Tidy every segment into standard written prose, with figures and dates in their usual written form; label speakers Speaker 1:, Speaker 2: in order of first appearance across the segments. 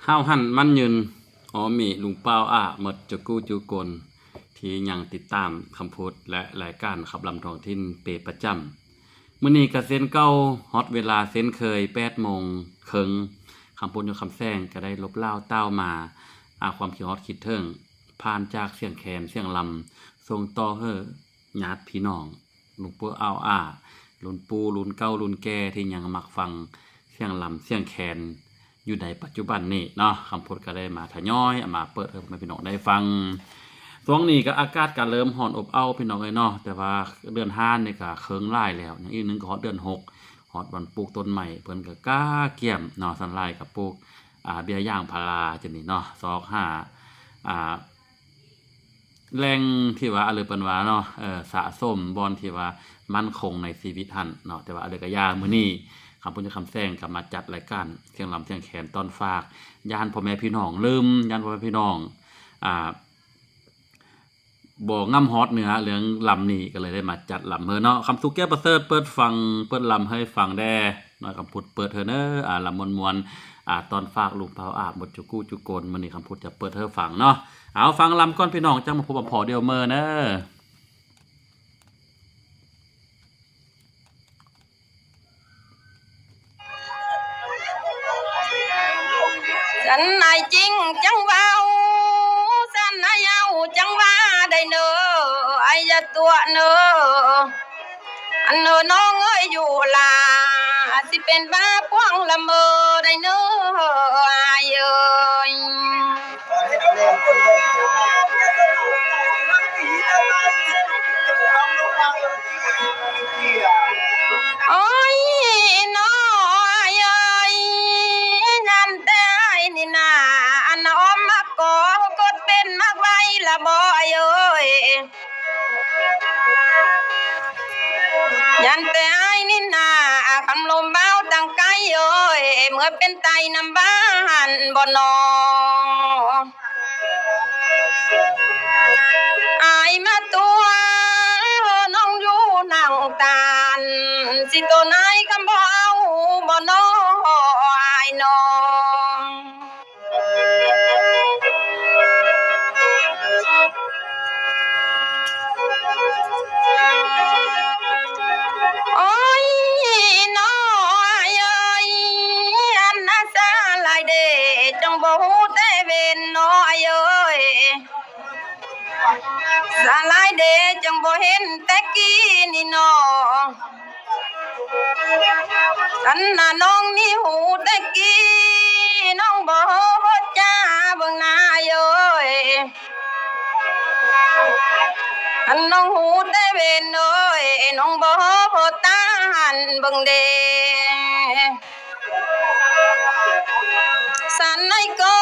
Speaker 1: ห้าวหั่นมันยืนอ๋อมีลุงเป้าหมดจะกู้จูกลที่ยังติดตามคำพูดและรายการขับลำท้องถิ่นเปประจำมื้อนี้ก็เส้นเก้าฮอตเวลาเส้นเคย8 โมงครึ่งคำพูดอยู่คำแซงก็ได้ลบเล่าเต้ามาความคิดฮอตคิดเทิงผ่านจากเสียงแคนเสียงลำส่งต่อเฮ้อญาติพี่น้องลุงปู่รุ่นปู่รุ่นเก่ารุ่นแก่ที่ยังมักฟังเสียงลำเสียงแคนอยู่ในปัจจุบันนี้เนาะคำพูดก็ได้มาทยอยมาเปิดให้พี่น้องได้ฟังช่วงนี้ก็อากาศก็เริ่มร้อนอบอ้าวพี่น้องเนาะแต่ว่าเดือน5นี่ก็เคิงไล่แล้วอย่างอีกนึงก็ฮอดเดือน6ฮอดวันปลูกต้นใหม่เพิ่นก็กล้าเกี่ยมเนาะสันไล่กับปลูกเบี้ยย่างพาราจังนี้เนาะแรงที่ว่าอะไรเปิ้นว่าเนาะสะสมบอนที่ว่ามั่นคงในชีวิตท่านเนาะแต่ว่าอะไรก็ยากมื้อนี้คำพูดคำแซงก็มาจัดรายการเสียงลำเสียงแขนตอนฝากย่านพ่อแม่พี่น้องลืมย่านพ่อแม่พี่น้องบ่ง่ำฮอตเนื้อเรื่องลำนี้ก็เลยได้มาจัดลำเนาะคำสุกแก้วประเสริฐเปิดลำให้ฟังได้น้อยคำพูดเปิดเน้อลำมวนตอนฝากลุงเผาหมดจุกู้จุโกนมื้อนี้คำพูดจะเปิดให้ฟังเนาะเอาฟังลำก่อนพี่น้องจังมาพบกับพอเดียวเด้อ
Speaker 2: ฉันนายจริงจังเว้าฉันนายเอาจังว่าได้เนอไอ้ยะตัวเนออันเนอน้องเอ้ยอยู่ลาสิเป็นบ้าพวงละเมอได้เนอไอ้เอ้ยโอ้ยน้อยเอ้ยนั่นแต่ไอ้นี่นาอันน้อมมากอกดเป็นมากไว้ละบ่เอ้ยยันแต่ไอ้นี่นาคำลมเบาตั้งไกลเอ้ยเมื่อเป็นไตน้ำบ้านบ่นออายมาตัวน้องอยู่นั่งตาลสิตัวนายคำบ่เอาบ่นออายน้องโอ้ยน้อยเอ้ยอันน่าสาลายเดจังบ่ฮู้แต่เว้นน้อยเอ้ยสาลายเดจังบ่เห็นแต่กี้นี่น้อฉันน่ะน้องนี่หูแต่กี้น้องบ่จ้าเบิ่งหน้าเอ้ยอันน้องหูแต่เว้นเอ้ยน้องบ่ตาหันเบิ่งเดสันในกอ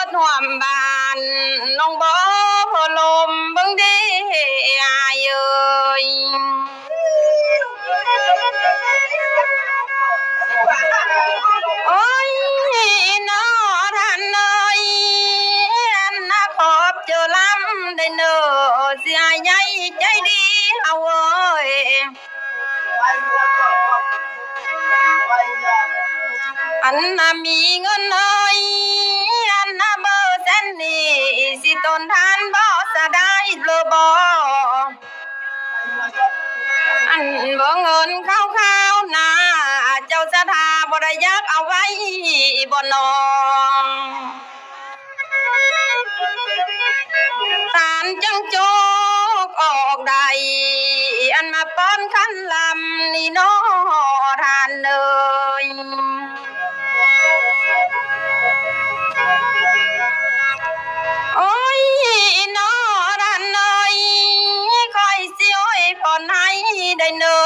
Speaker 2: ดห่วมบ้านน้องบ่ลมเบิ่งเดอายเอ้ยโอ้ยน้อท่านเอ้ยอันน่ะขอบเจอลำได้เนอเสียใหญ่ใจดีเอาเอ้ยอันน่ะมีเงินเอ้ยอันน่ะเบอร์เส้นนี่สิต้นทานบ่สะได้หรือบ่อันบ่เงินข้าวๆนะเจ้าสถาบ่ได้ยักเอาไว้บ่น้องตานจังโจกออกได้อันมาป้อนคันลำนี่น้อทานเลยโอ้ยน้อทานเลยคอยสิโอ้ยพรให้ได้เนอ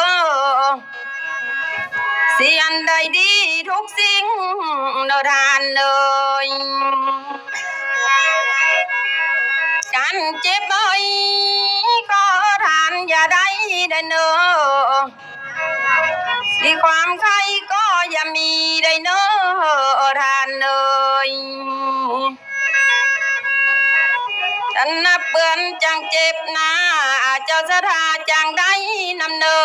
Speaker 2: เสียนได้ดีทุกสิ่งเนอทานเลยการเจ็บบ่อยก็ทานอย่าได้ได้เนอสิความใครก็อย่ามีได้เนอทานเลยฉันนับเปื้อนจังเจ็บนะเจ้าสถาจังได้นำเนอ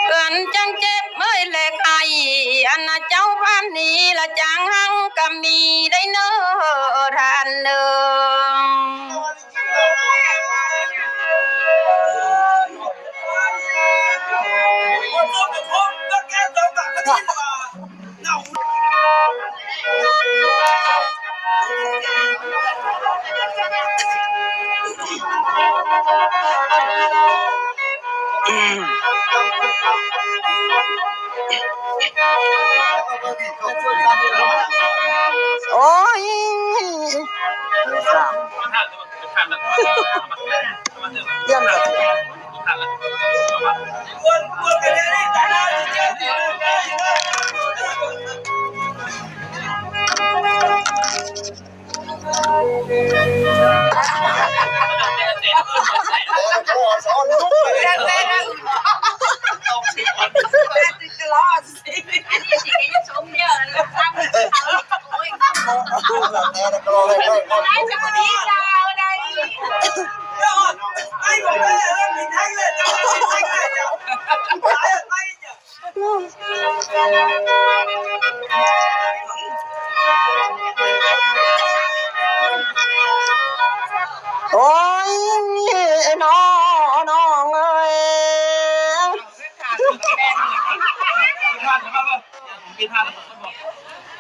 Speaker 2: เปื้อนจังเจ็บเมื่อเล็กไอ นเจ้าบ้านนี้ละจางหังก็มีได้เนอทานเนอโอ้ยเยี่ยมเลยโอ้ยน้องเอ้ย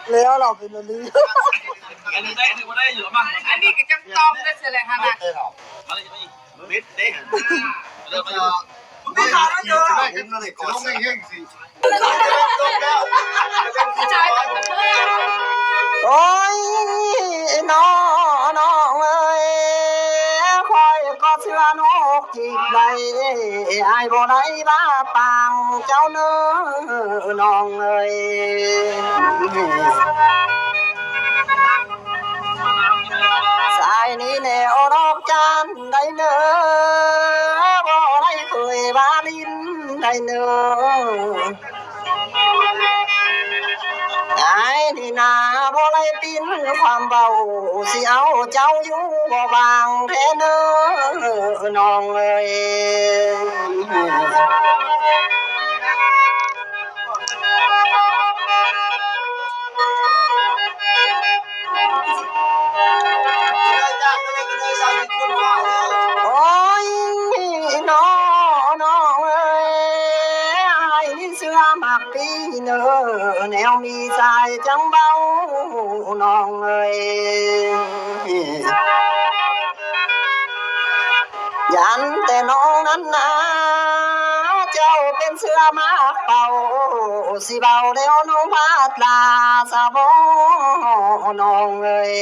Speaker 2: เลี้ยวเราเป็นอะไร
Speaker 3: อันนี้ได้อยู่มั้งอันนี้ก็จังตองได้เสียเลยฮะนะมาเลยไม่มิดเด้เริ่มมาอยู่ไม่ขาดแล้วเจอเห็นอะไรก่อนไม่เฮงสิ
Speaker 2: โอ้ยน้องเอ้ยคอยก็เชื่อนกจิกใดไอ้บ่ได้บ้าปังเจ้าเนื้อน้องเอ้ยสายนี้แนวดอกจันได้เนื้อบ่ได้เคยบ้าลิ้นได้เนื้อไอ้นี่นาบ่ไล่ปิ้นความเบาสิเอาเจ้าอยู่บ่บางแท้เน้อน้องเอ้ยโอ้ยน้องเอ้ยไอ้นี่เสื้อมักปีเนอแนวมีสายจังเบาน้องเอ้ยยันแต่น้องนั้นนะเจ้าเป็นเสื้อมากเป่าสิเบาเดี๋ยวน้องพาดลาสะบน้องเอ้ย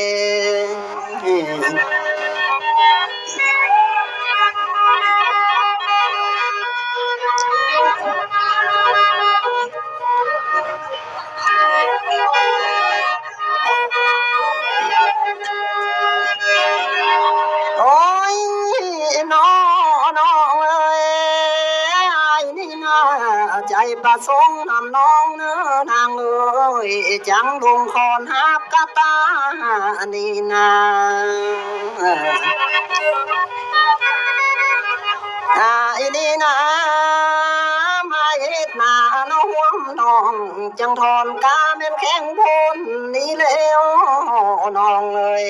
Speaker 2: โอ้ยน้องเอ้ยไอ้นี่น่าใจประสงค์นำน้องเนื้อนางเอ้ยจังดวงคอนฮับกะตานี่นาไอ้นี่นะมาเฮ็ดหน้าน้องน้องจังทอนกาแม่นแข็งพ้นนี่แล้วน้องเอ้ย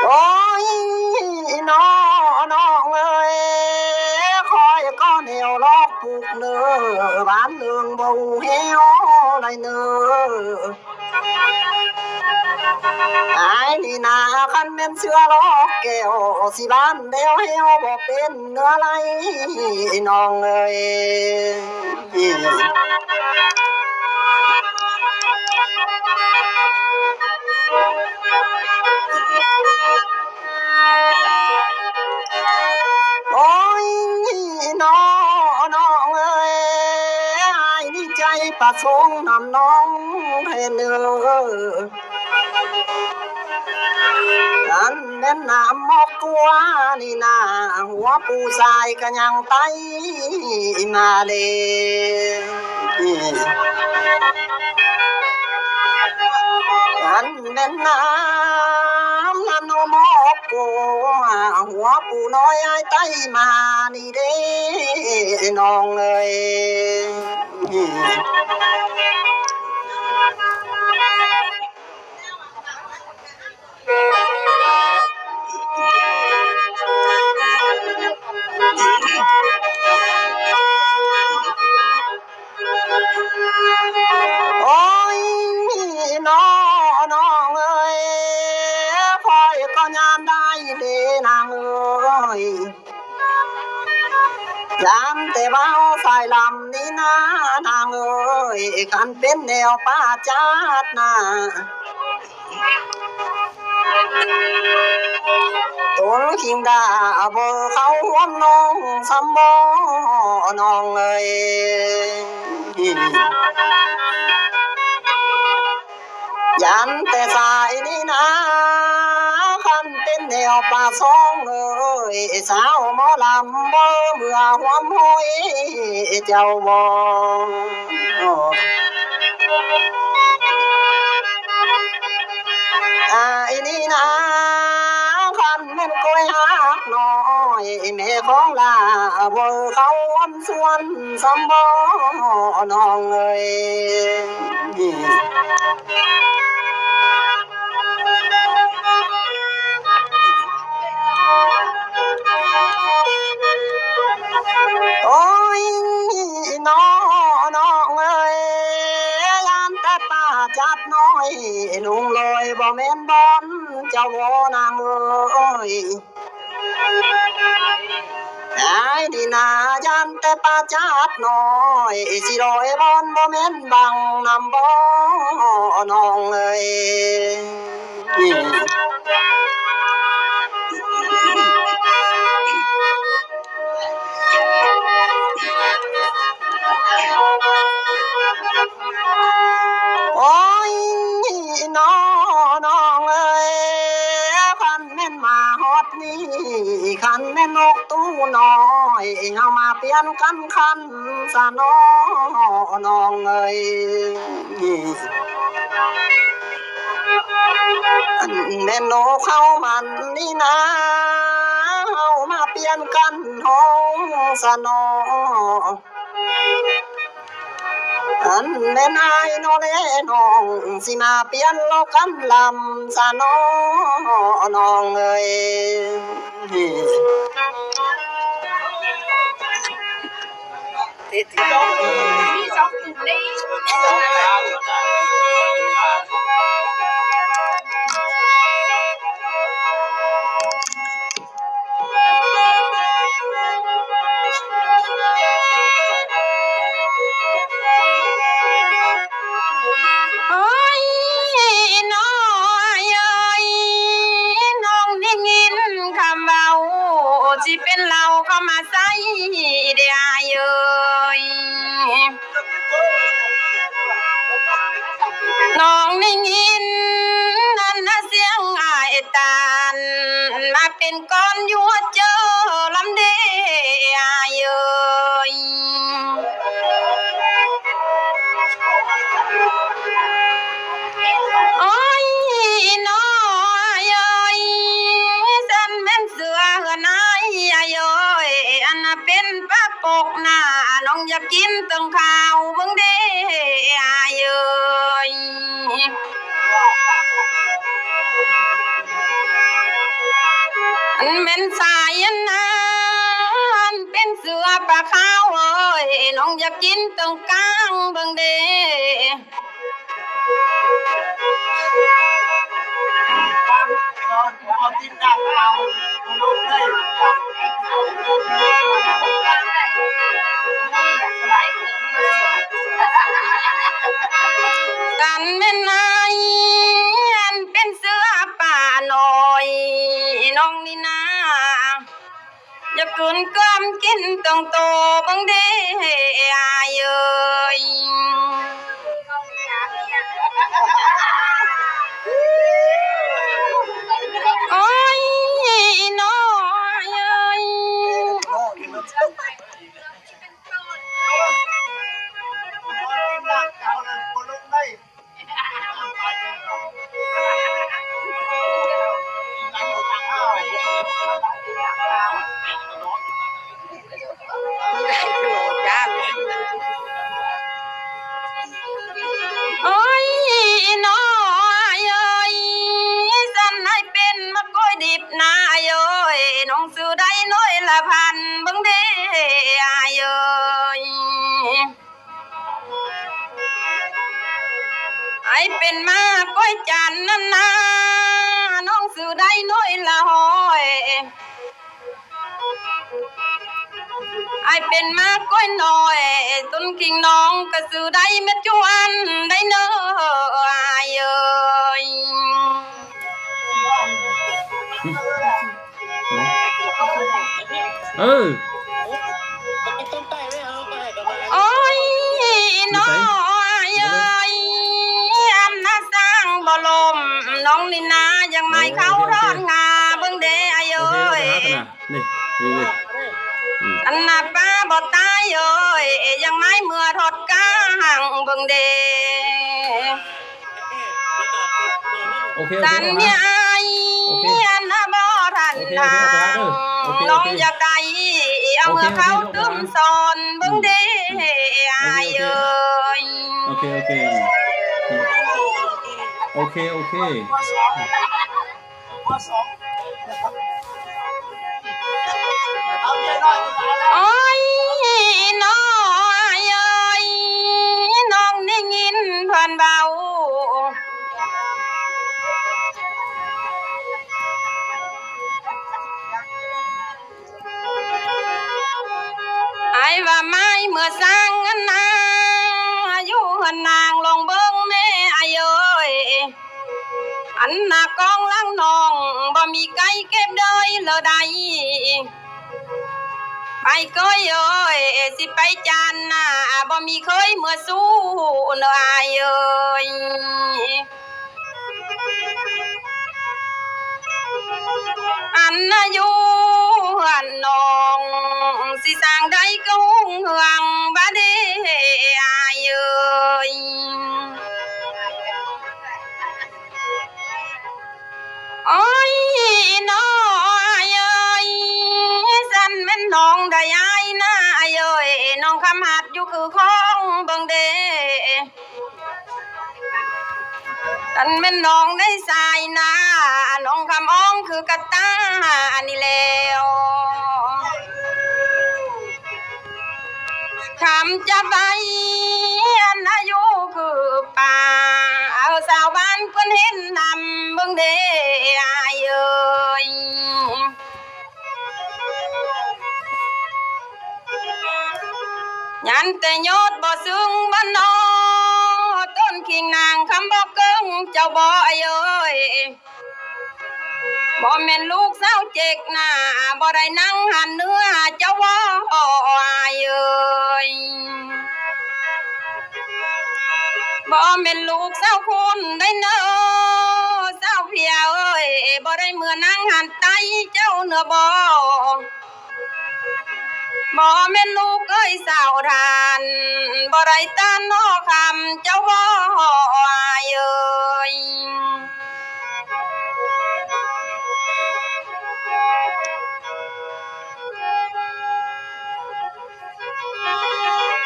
Speaker 2: โอ้ยน้องเอ้ยคอยก็แนวลอกปลูกเนื้อบ้านเนืองบ่เหี่ยวไรเนื้อไอ้นี่นาคันเป็นเชื่อลอกแก้วสิบ้านเดียวเหี่ยวบ่เป็นเนื้อไรน้องเอ้ยโอ้ยน้องเอ้ยไอ้นี่ใจประสงค์นำน้องเพนเนอนั่นแม่นน้ำมอกกัวนี่นาหัวปูสายกันยังไตมาเลย แม่นน้ำน้ำนมอกกูหัวปูน้อยไอ้ไตมานี่เด้น้องเอ้ยโอ้ยน้องเอ้ยคอยก็ยามได้เด้นางเอ้ยยามแต่เบาสายลำนี่นะนางเอ้ยกันเป็นแนวป้าจัดนะตัวขิงดาบเขาหัวน้องสำบอน้องเอ้ยยันแต่สายนี่นะคันเป็นแนวป่าซองเอ้ยสาวหมอลำบ่เมื่อหัวมวยเจ้าบ่ไอ้นี่นะคันแม่นก้อยหักน้อยแม่ของลาบ่เขาอ้ำส่วนสำบ่น้องเอ้ยโอ้ยน้องเอ้ยยามแต่ป้าจับน้อยลุงลอยบ่แม่นบอนเจ้าโวนางเอ้ยไอ้ดีนายามแต่ป้าจับน้อยสิลอยบอนบ่แม่นบังนำบ่น้องเอ้ยโอ้ยน้องเอ้ยคันแม่นมาฮอดนี่คันแม่นนกตู้น้อยเอามาเปลี่ยนกันคันซะน้องเอ้ยแม่นนกเข้ามันนี่นะเอามาเปลี่ยนกันห้องซะน้องอันแม่นายโนเลน้องสิมาเปลี่ยนโลกันลำซะน้องเอ้ยติดที่น้องมีสองกลุ่มเลยสิเป็นเราเข้ามาใส่ได้เอ้ยน้องนิ่งอินนั่นนะเสียงอายตานมาเป็นก้อนยั่วเจอลำเดอายเอ้ยโอ้ยน้อยเอ้ยสันแม่นเสือเหือนายเอ้ยอันน่ะเป็นป้าปกหน้าน้องอยากกินตึงข้าวเบิ่งเด้อายเอ้ยอันแม่นสายอันนั้นเป็นเสือปลาขาวเอ้ยน้องอยากกินตึงกลางเบิ่งเด้กันแม่นายอันเป็นเสือป่าน้อยน้องนี่นะอย่ากืนกล้ามกินต้องโตบังเด้อายเอ้ยโอ้ยน้อยเอ้ย เป็นมาก้อยจันนั่นนาน้องสื่อได้น้อยละหอยไอเป็นมาก้อยน้อยต้นกิ่งน้องก็สื่อได้เม็ดจวนได้เนอไอเอ้ย
Speaker 1: เออ
Speaker 2: โอ้ยน้อยเอ้ยอันน่าสร้างบ่ลมน้องนี่นายังไม่เข้ารอดงาเบิ่งเด้ไอเอ้ย
Speaker 1: นี่
Speaker 2: อันน่ะป้าบ่ตายเอ้ยยังไม่เมื่อทอดกาหังเบิ่งเด้สันเนี่ยไอ้อันน่ะบ่ทันทางน้องอยากได้เอาเมื่อเขาตึมสอนเบิ่งเด้ไอ้เอ้ย
Speaker 1: โอเค
Speaker 2: โอ้ยน้อยเอ้ยน้องได้ยินเพิ่นเบาไอ้ว่าไม่เมื่อสร้างอันนาอยู่หันนางลองเบิ่งแม่ไอ้เอ้ยอันน่ะกองลังน้องบ่มีไก่เก็บได้เลยใดไปก้อยเอ้ยสิไปจันน่ะบ่มีเคยเมื่อสู้เนอไอ้เอ้ยอันน่ะอยู่หันน้องสิสร้างได้ก็หุ่งเหืองบ่เด้ไอ้เอ้ยโอ้ยน้อยเอ้ยสันแม่นน้องได้ยายนะเอ้ยน้องคำหัดอยู่คือของเบิ่งเด้สันแม่นน้องได้สายนะน้องคำอ้องคือกระตาอันนี้แล้วคำจะไปอันอายุคือป่าเอาสาวบ้านเพิ่นเห็นนำเบิ่งเด้อายเอ้ยยันแต่ยอดบ่ซึ้งบ่นอต้นขิงนางคำบ่เกิงเจ้าบ่เอ้ยบ่แม่นลูกสาวเจกหน้าบ่ได้นั่งหันเนื้อเจ้าบ่อายเอ้ยบ่แม่นลูกสาวคุณได้เนอสาวเพียเอ้ยบ่ได้เมื่อนั่งหันไตเจ้าเนื้อบ่แม่นลูกเอ้ยสาวทานบ่ได้ตานนอคำเจ้าบ่อายเอ้ย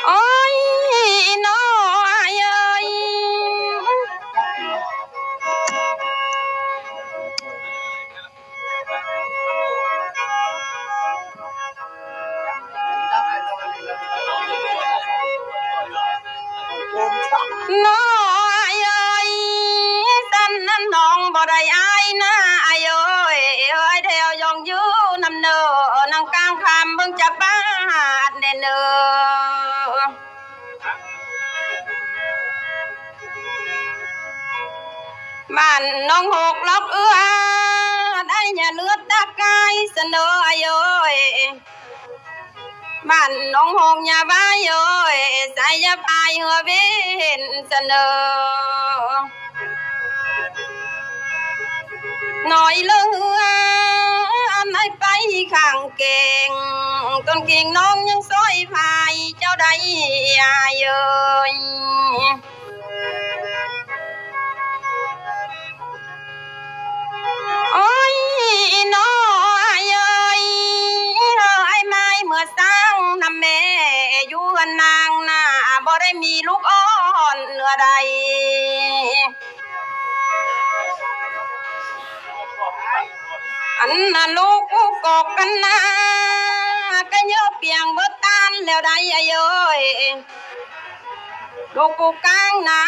Speaker 2: โอ้ยน้อยเอ้ยน้อยเอ้ยสันนั้นน้องบ่ได้อายนะอายเอ้ยเอ้ยเดียวยองยื้อนำเนอนางกลางคำเบิ่งจะบ้าแน่เนอบ้านน้องหกล็อกได้อย่าเลือดตะกายเสนออายเอ้ยบ้านน้องหงอย่าบ้าเอ้ยใส่ยาพายเหือเวนเสนอหน่อยเลืออันไหนไปข้างเก่งต้นกิ่งน้องยังซอยพายเจ้าใดอายเอ้ยโอ้ยน้อยเอ้ยไอ้ไม้เมื่อสร้างนำแม่อยู่กันนางน่ะบ่ได้มีลูกอ่อนเนื้อใดอันน่ะลูกผู้กอกกันนะก็เยอะเปียงเบิดตานแล้วใดเอ้ย ลูกกูกลางหน้า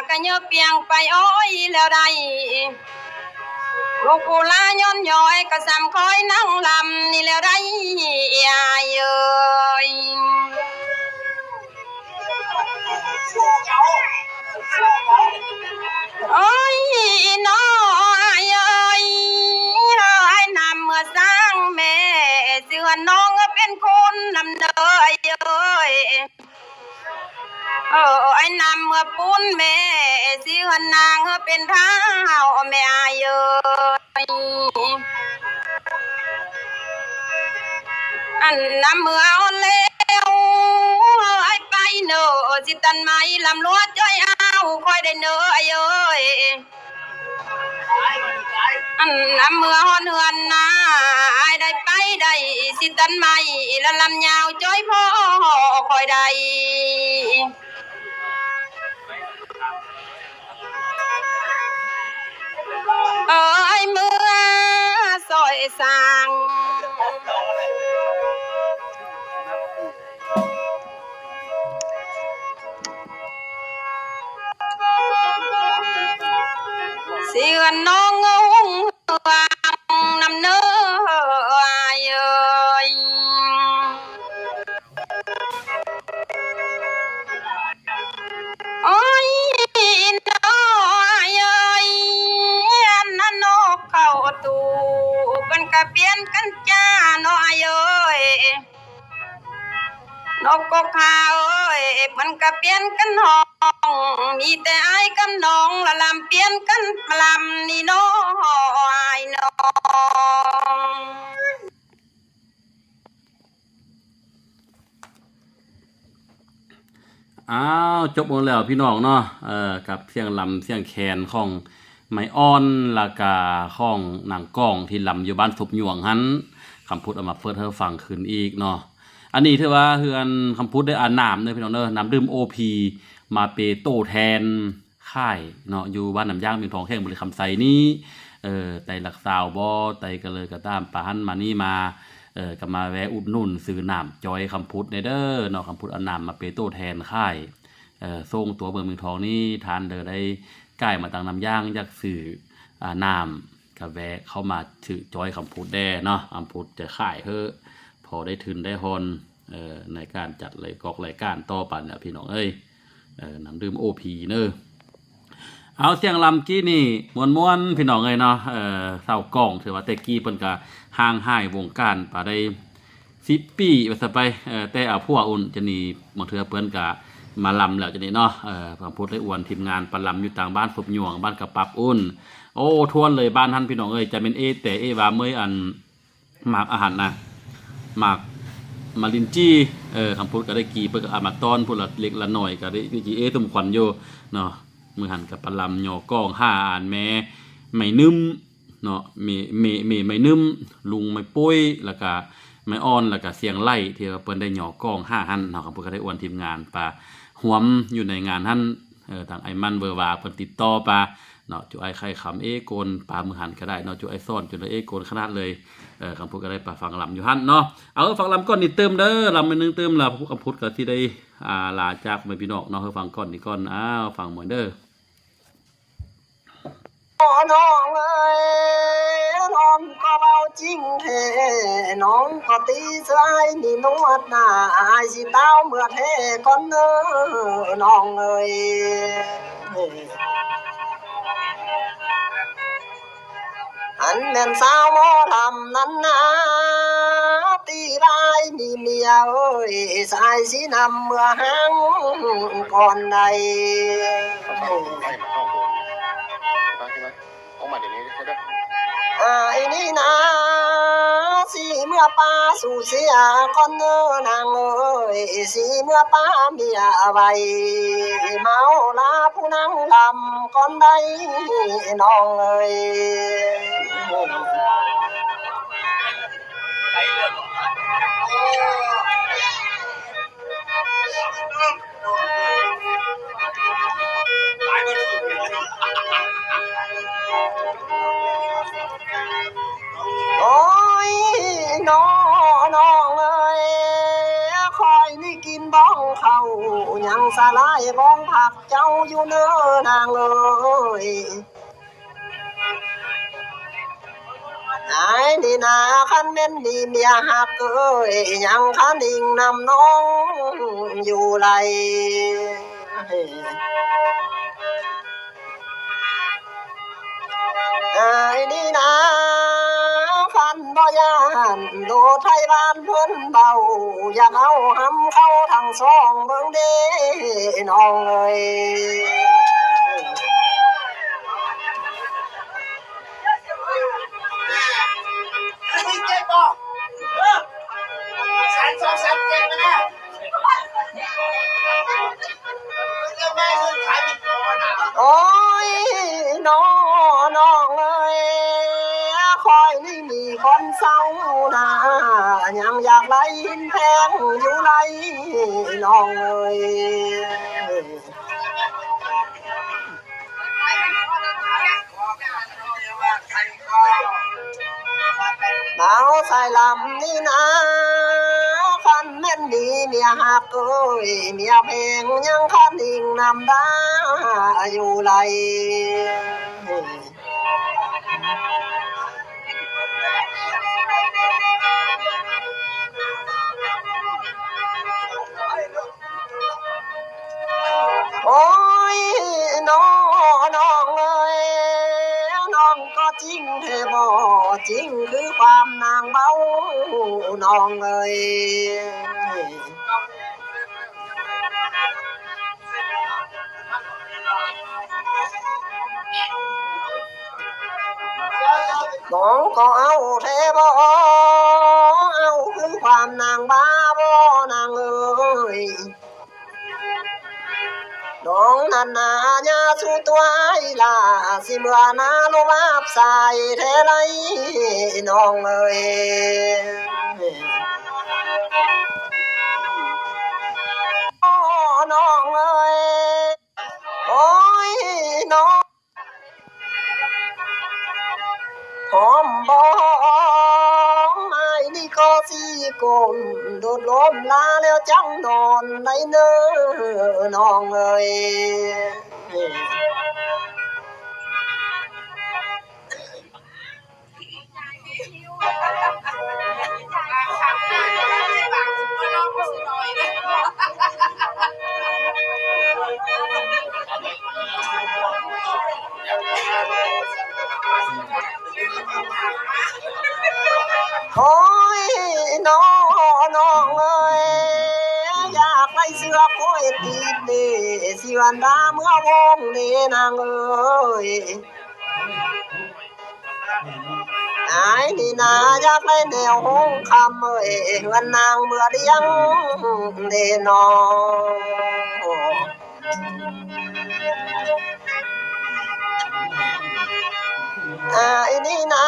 Speaker 2: ก็เยอะเปียงไปอ้อยแล้วได้ลูกกูลาย้อนย้อยก็ซ้ำคอยนั่งลำนี่แล้วได้อายเอ้ยโอ้ยน้อยเอ้ยไอ้นำเมื่อสร้างแม่เสือน้องเป็นคนนำเด้อเอ้ยไอ้นำเมื่อปุ้นแม่เสือนางเป็นเท้าแม่เอ้ยอันนำเมื่ออ่อนแล้วไอ้ไปเนอสิตันไม้ลำลัวจ้อยเอาคอยได้เนอเอ้ยอันนำเมื่อหอนเฮือนนาไอ้ได้ไปได้สิตันไม้ละลำยาวจ้อยพ่อคอยได้เมื่อซอยสร้างเสียน้องงงวางนำเนื้อเอ้ยโอ้ยน้อยเอ้ยนั่นนกเข้าตูเป็นกระเปียนกันจ้าน้อยเอ้ยนกก็ข้าวเอ้ยมันกระเปียนกันห้องมีแต่ไอ้กำนองละลำเปียนกันลำนี่น้อยน้อง
Speaker 1: อ้าวจบหมดแล้วพี่น้องเนาะกับเสียงลำเสียงแคนของไม้อ้อนลากาของหนังกล้องที่ลำอยู่บ้านศพหยวงหันคำพูดเอามาเฟิร์สเธอฟังคืนอีกเนาะอันนี้ถือว่าเฮือนคำพูดได้อ่านน้ำเลยพี่น้องเนอะน้ำดื่มโอพีมาเปโตแทนค่ายเนาะอยู่บ้านน้ำย่างเมืองทองแข้งบริคำไซนี้ไต่หลักสาวบ่ไต่ก็เลยก็ตามปาหันมานี่มาก็มาแวะอุดหนุนซื้อน้ำจอยคำพูดในเด้อเนาะคำพูดเอาน้ำมาเปโตแทนค่ายส่งตัวเมืองทองนี่ทานเด้อได้ใกล้มาตั้งน้ำย่างจากสื่อน้ำก็แวะเข้ามาถือจอยคำพูดได้เนาะคำพูดจะค่ายเฮ้อพอได้ทุนได้ฮอนในการจัดเลยกอกรายการต่อไปเนี่ยพี่น้องเอ้ยน้ำดื่มโอพีเนอะเอาเสียงลำกี้นี่ม้วนๆพี่น้องเอ้ยเนาะเศร้ากล่องถือว่าแต่กี้เพิ่นก็ห่างหายวงการไปได้10 ปีว่าซะไปแต่เอาพวกอุ่นจะนี่บางเทื่อเพิ่นก็มาลำแล้วจะนี่เนาะพระพุทธได้อวนทีมงานปลำอยู่ต่างบ้านศพหยวงบ้านกระปับอุ่นโอ้ทวนเลยบ้านท่านพี่น้องเอ้ยจะเป็นแต่ว่าเมื่ออันหมากอาหารนะหมากมาลินจี้คำพูดก็ได้กี่เพื่ออามาต้อนพูดละเล็กละหน่อยก็ได้กี่ตุ่มขวัญโยเนาะมือหันกับปลำหยอกล้อง5อ่านแม่ไม่นึ่มเนาะไม่นึ่มลุงไม่ปุ้ยแล้วก็ไม่อ่อนแล้วก็เสียงไล่ที่เปิ้นได้หยอกล้อง5หันเนาะคำพูดก็ได้อวนทีมงานปลาหวมอยู่ในงานท่านทางไอ้มันเบอร์วาเพิ่นติดต่อปลาเนาะจุไอ้ไข่ขำโกนปลามือหันก็ได้เนาะจุไอ้ซ่อนจุไอ้โกนขนาดเลยคำพูดก็ได้ปลาฟังลำอยู่หันเนาะเอาฟังลำก้อนนี่เติมเด้อลำมันนึงเติมละคำพูดก็ที่ได้ลาจากไปพี่น้องเนาะฟังก้อนนี่ก้อนฟังเหมือนเด้อ
Speaker 2: น้องเอ้ยน้องก็เบาจริงเทน้องก็ตีสายนี่นวดหน้าอายสิเต้าเมื่อเทก่อนเน้อน้องเอ้ยอันแม่นสาวหมอลำนั้นนะตีลายมีเมียเอ้ยสายสินำเมื่อหังก่อนใดไอ้นี่นะสิเมื่อป้าสู่เสียก่อนเน้อนางเอ้ยสิเมื่อป้าเมียไว้เมาลาผู้นั่งลำก่อนใดน้องเอ้ยโอ้ยน้องเอ้ยคอยนี่กินบ้องเขายัง สลายกองผักเจ้าอยู่เนื้อนางเอ้ยไอ้นี่นาคันเม่นดีเมียหักเอ้ยยังคันดิ่งนำน้องอยู่ไรไอ้นี่นาคันบ่ยานโดไทยบ้านเพิ่นเบาอยากเอาหำเข้าทางซองเบิ่งเด้น้องเอ้ยโอ้ยน้องเอ้ยคอยนี่มีคนเศร้านายังอยากไล่หินแพงอยู่ไรน้องเอ้ยหนาวใส่ลำนี่นะคันแม่นดีเมียหักเอ้ยเมียเพลงยังคันดิ่งนำดาอยู่ไรโอ้ยน้องเอ้ยน้องก็จริงแท้บ่จริงคือความนางเบาน้องเอ้ยน้องก็เอาแท้บ่เอาคือความนางบ้าบ่นางเอ้ยน้องนันนาญาสุตัวอีลาสิเมื่อนาโลมาบสายเทไรน้องเอ้ยน้องเอ้ยโอ้ยน้องหอมบ้องไม้นี่ก็สีกลมโดดล้มลาแล้วจังนอนในเนื้อน้องเอ้ยโอ้ยน้องเอ้ยอยากไล่เสื้อโคยตีดเดสิวันดาเมื่อวงเดนางเอ้ยไอ้นี่นาอยากไล่แนวหงคำเอ้ยวันนางเมื่อเลี้ยงเดนอไอ้นี่นา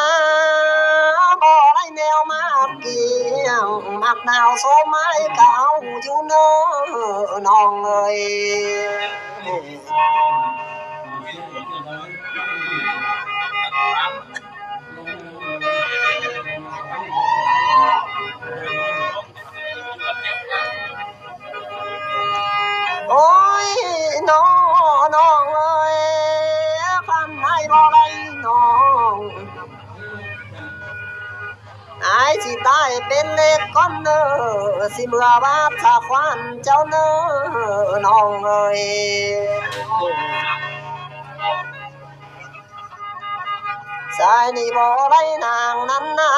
Speaker 2: บ่ได้แนวมากเกี่ยงมักดาวโซไม้เก่าอยู่เนอน้องเอ้ยโอ้ยน้องเอ้ยคันให้บ่ได้น้องไอ้สิตายเป็นเล็กก้อนเนอสิเมื่อบาดสะควันเจ้าเนอน้องเอ้ยสายนี่บ่ได้นางนั้นนะ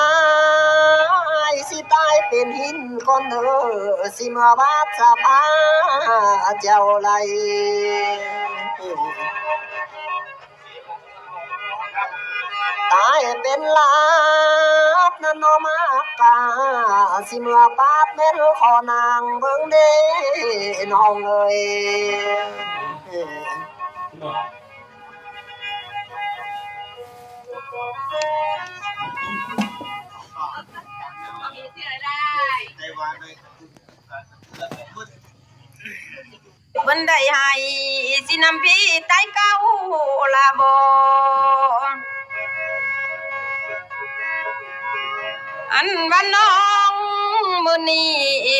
Speaker 2: ไอ้สิตายเป็นหินก้อนเนอสิเมื่อบาดสะพาเจ้าไหลตายเป็นลาบนั่นนอมากาสิเมื่อปาดเม็ดขอนางเบิ่งเด้น้องเอ้ยบันไดให้สินำพี่ใต้เก้าลาบอันบ้านน้อง มื้อนี้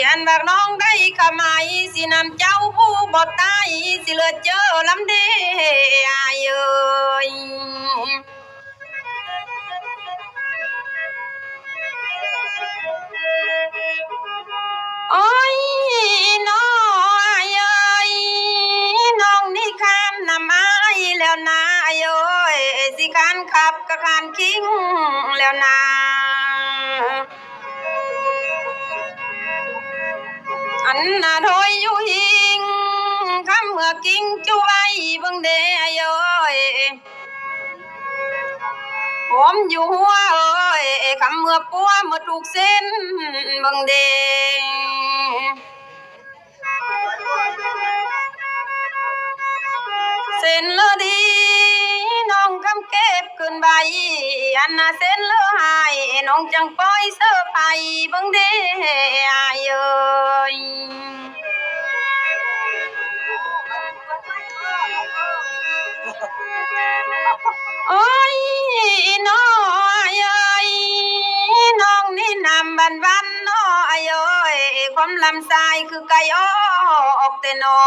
Speaker 2: อันบักน้องได้ขมายสินำเจ้าผู้บ่ตายสิเหลือเจอลำเดอายเอ้ยโอ้ยน้อยเอ้ยน้องนี่ข้ามนำไม้แล้วนะเอ้ยสิคานขับกะคานคิงแล้วนะอันน่ะโดยอยู่หิงคำเมื่อกิ้งจุไว้เบิ่งเด้เอ้ยผมอยู่หัวเอ้ยคำเมื่อปัวเมื่อถูกเส้นเบิ่งเด้เส้นเลอดีน้องคำเก็บขึ้นใบอันน่ะเส้นเลอหายน้องจังปล่อยเสื้อไปเบิ่งเด้อายเอ้ยโอ้ยน้อยเอ้ยน้องนี่นำบันน้อยเอ้ยความลำสายคือไก่ออกแต่นอ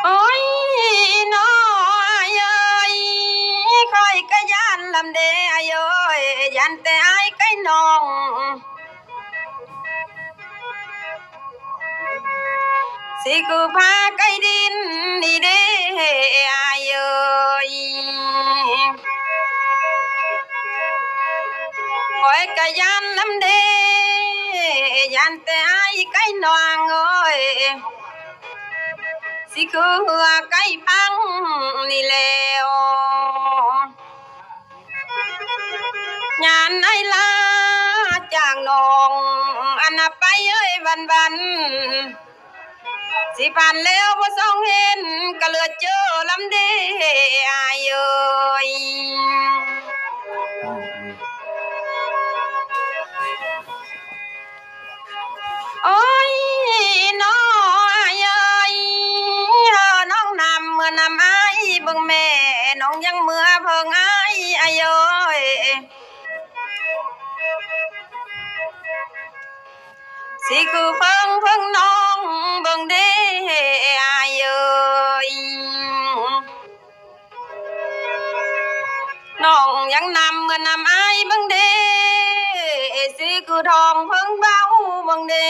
Speaker 2: โอ้ยน้อยเอ้ยคอยกะยานลำเดอเอ้ยยันแต่อายไก่น้องสิคือพาไก่ดินนี่เด้อายเอ้ยคอยกะยานลำเดยันแต่อายไก่น้องเอ้ยสิคือหัวไก่พังนี่แล้วงานไอ้ลาจางน้องอันน่ะไปเอ้ยวันสิผ่านแล้วบ่ส่องเห็นก็เหลือเจอลำเดอายเอ้ยโอ้ยน้อยเอ้ยน้องนำเมื่อนำอายเบิ่งแม่น้องยังเมื่อเพิ่งอายเอ้ยสิคือเพิ่งน้องเบิ่งเด้อายเอ้ยน้องยังนำเมื่อนำอายเบิ่งเด้สิคือทองเพิ่งเบาเบิ่งเด้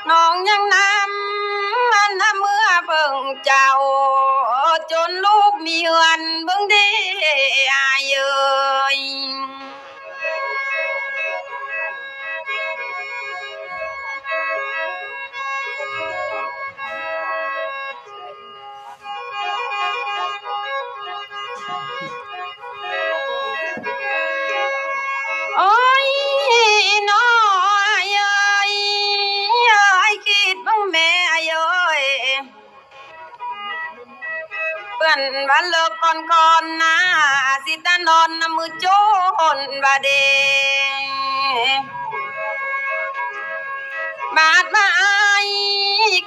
Speaker 2: น้องยังนำมันนำเมื่อเบิ่งเจ้าจนลูกมีเฮือนเบิ่งเด้อายเอ้ยโอ้ยน้อยเอ้ยคิดบ้างแม่เอ้ยเพื่อนบ้านเลิกก่อนนะสิตานอนน้ำมือโจนบาเดบาดมาอาย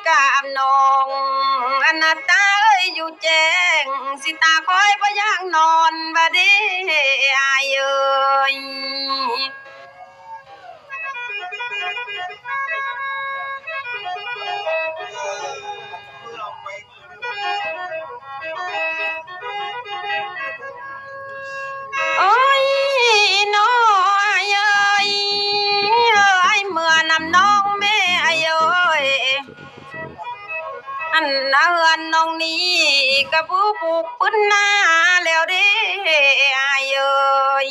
Speaker 2: กับน้องอนาตาเอ้ยอยู่แจ้งสิตาคอยบ่อยากนอนบาเดอายเอ้ยโอ้ยน้อยเอ้ยเมื่อนำน้องแม่เอ้ยอันน่ะเฮือนน้องนี้กับผู้ปลูกปืนหน้าแล้วเด้อายเอ้ย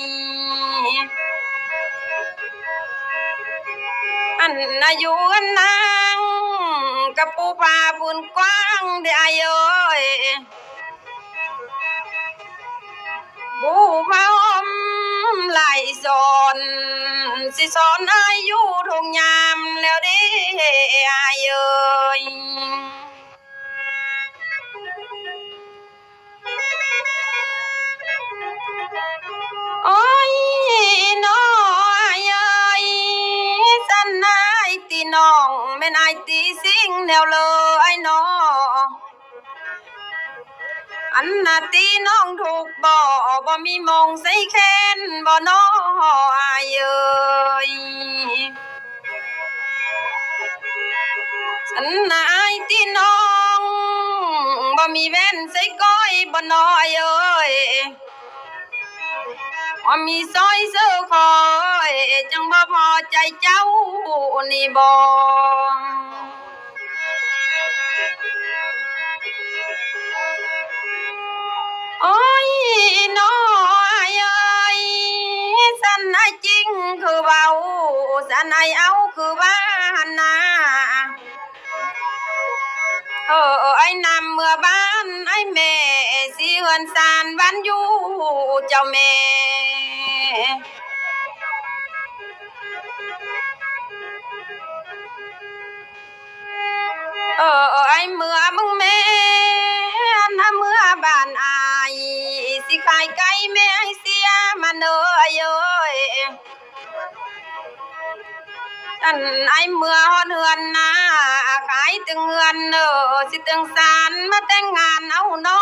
Speaker 2: อันน่ะอยู่อันนางกับผู้พาบุญกว้างเด้ออายเอ้ยผู้พาอมไหลสอนสิสอนอายุทงยามแล้วเด้อายเอ้ยโอ้ยน้อยเอ้ยสันนายตีน้อง ม่นไอตีสิ่งแนวเลยไอ้น้ออันนาตีน้องถูกบ่มีมงใส่แค้นบ่น้ออายเอ้ยอันนาไอตีน้องบ่มีแว่นใส่ก้อยบ่น้อยเอ้ยว่ามีซอยเสื้อคอยจังบ่พอใจเจ้านี่บ่โอ้ยน้อยเอ้ยสันไอจริงคือเบาสันไอเอาคือบ้านนาไอ้นำเมื่อบ้านไอ้แม่สิเฮือนสานบ้านอยู่เจ้าแม่ไอ้เมื่อมึงแม่นะเมื่อบ้านอายสิขายไก่แม่ไอ้เสียมาเนยเอ้ยอันไอ้เมื่อฮอดเฮือนนะขายตึงเฮือนสิตึงสารมาแต่งงานเอาน้อ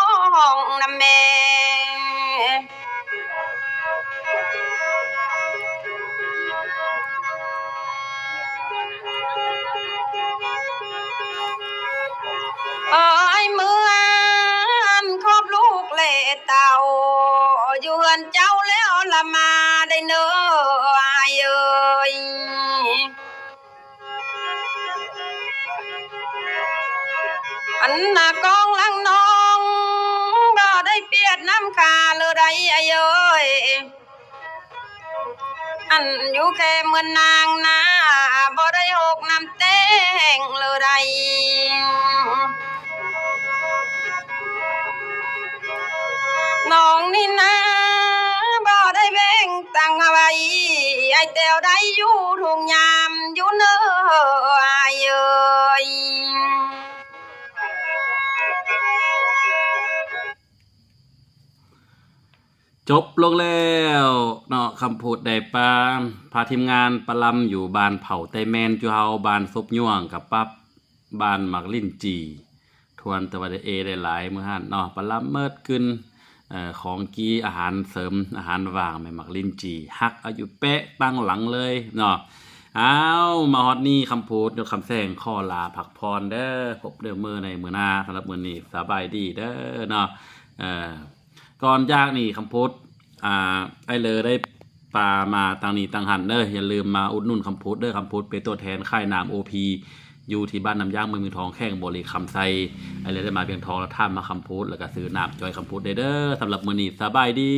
Speaker 2: งนำแม่ไอ้เมื่อนครอบลูกเล่เต่าอยู่เฮือนเจ้าแล้วละมาได้เนออายเอ้ยอันน่ะกองลังน้องบ่ได้เปียดน้ำคาเลยได้เอ้ยอันอยู่แค่เมือนนางนาบ่ได้หกน้ำแตงเลยได้น้องนี่นะบ่ได้แบ่งตังเอาไว้ไอ้แต้วได้อยู่ทุ่งยามอยู่เนออายเอ้ย
Speaker 1: จบลงแล้วเนาะคำพูดได้ปาพาทีมงานปลำอยู่บ้านเผาไตแมนจูเฮาบ้านซบย่วงกับปั๊บบ้านมักลิ้นจีทวนตะวันได้หลายมื้อหั่นเนาะปลำเมิดขึ้นของกีอาหารเสริมอาหารว่างแม่มักลิ้นจีฮักอายุเป๊ะตั้งหลังเลยเนาะเอามาฮอดนี่คำพูดยกคำแซงข้อลาผักพรเด้อพบเด้อมื้อในมื้อหน้าสำหรับมื้อนี้สบายดีเด้อเนาะก่อนจากนี่คำพูดไอเลยได้ปลามาต่างนี้ต่างหันเด้ออย่าลืมมาอุดหนุนคำพูดเด้อคำพูดเป็นตัวแทนค่ายน้ำโอพีอยู่ที่บ้านน้ำย่างเมืองทองแข้งบริคำไซไอเลยได้มาเพียงทองแล้วท่านมาคำพูดแล้วก็ซื้อน้ำจอยคำพูดเด้อสำหรับมื้อนี้สบายดี